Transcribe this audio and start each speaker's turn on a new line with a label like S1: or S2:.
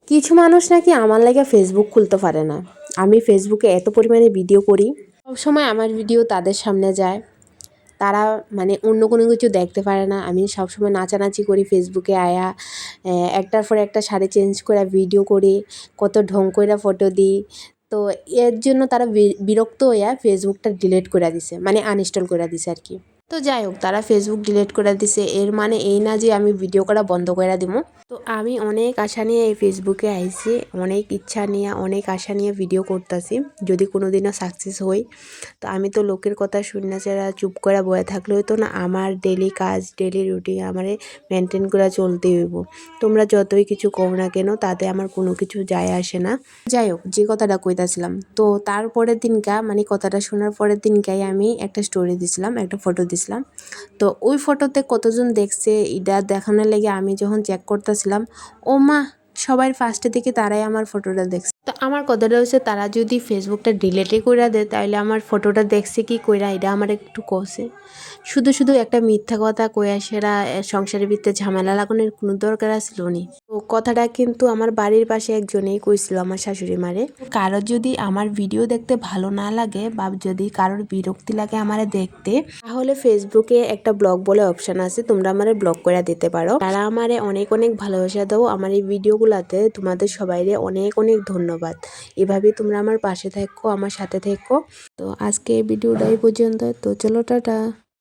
S1: কিছু মানুষ নাকি আমার লাগে ফেসবুক খুলতে পারে না। আমি ফেসবুকে এত পরিমাণে ভিডিও করি, সবসময় আমার ভিডিও তাদের সামনে যায়। তারা মানে অন্য কোনো কিছু দেখতে পারে না। আমি সবসময় নাচানাচি করি ফেসবুকে আয়া, একটার পর একটা শাড়ি চেঞ্জ করে ভিডিও করি, কত ঢং কইরা ফটো দিই। তো এর জন্য তারা বিরক্ত হইয়া ফেসবুকটা ডিলিট করে দিছে, মানে আনইনস্টল করে দিছে আর কি। তো যাই হোক, তারা ফেসবুক ডিলিট করে দিছে, এর মানে এই না যে আমি ভিডিও করা বন্ধ করে দিব। তো আমি অনেক আশা নিয়ে এই ফেসবুকে আইছি, অনেক ইচ্ছা নিয়ে, অনেক আশা নিয়ে ভিডিও করতেছি, যদি কোনো দিনও সাকসেস হই। তো আমি তো লোকের কথা শুনে যারা চুপ করে বয়ে থাকলে হইতো না। আমার ডেলি কাজ, ডেলি রুটিন আমারে মেনটেন করে চলতে হইব। তোমরা যতই কিছু কও না কেন, তাতে আমার কোনো কিছু যায় আসে না। যাই হোক, যে কথাটা কইতাছিলাম, তো তারপরের দিনকা মানে কথাটা শোনার পরের দিনকাই আমি একটা স্টোরি দিছিলাম, একটা ফটো দিছিলাম। তো ওই ফটোতে কতজন দেখছে এটা দেখানোর লেগে আমি যখন চেক করতেছিলাম, ও মা, সবার ফার্স্টে থেকে তারাই আমার ফটোটা দেখছে। তো আমার কথাটা হচ্ছে, তারা যদি ফেসবুকটা ডিলেটই কইরা দেয়, তাহলে আমার ফটোটা দেখছে কি কইরা, এটা আমার একটু কষে। শুধু শুধু একটা মিথ্যা কথা কইয়া সেরা সংসারের ভিতরে ঝামেলা লাগানোর কোনো দরকার ছিল নি। তো কথাটা কিন্তু আমার বাড়ির পাশে একজনেই কইছিল, আমার শাশুড়ি মারে। কারোর যদি আমার ভিডিও দেখতে ভালো না লাগে, বা যদি কারোর বিরক্তি লাগে আমারে দেখতে, তাহলে ফেসবুকে একটা ব্লগ বলে অপশন আছে, তোমরা আমারে ব্লক করে দিতে পারো। তারা আমারে অনেক অনেক ভালোবাসা দাও। আমার এই ভিডিওগুলোতে তোমাদের সবাইরে অনেক অনেক ধন্যবাদ। এভাবেই তোমরা আমার পাশে থেকো, আমার সাথে থেকো। তো আজকে এই ভিডিওটা এই পর্যন্ত। তো চলো, টাটা।